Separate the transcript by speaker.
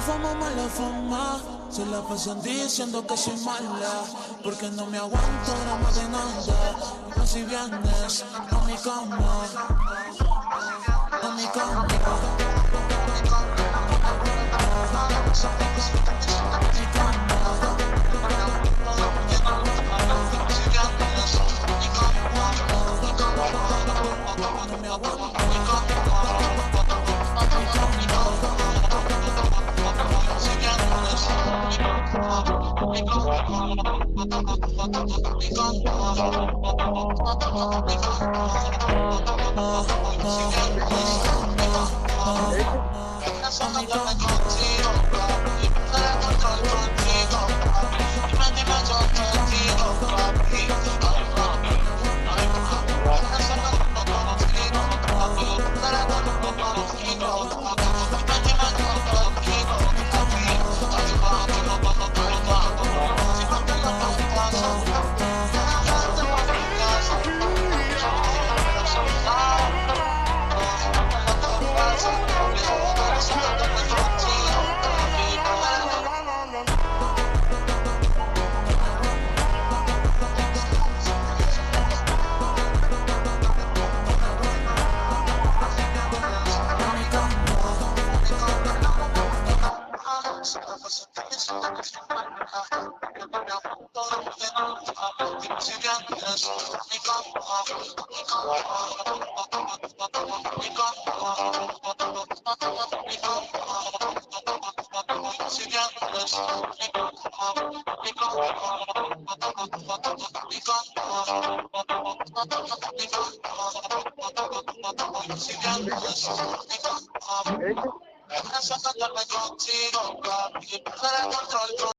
Speaker 1: fama, mala fama. Se la pasan diciendo que soy mala, porque no me aguanto drama de nada. No si vienes a mi cama, a mi cama.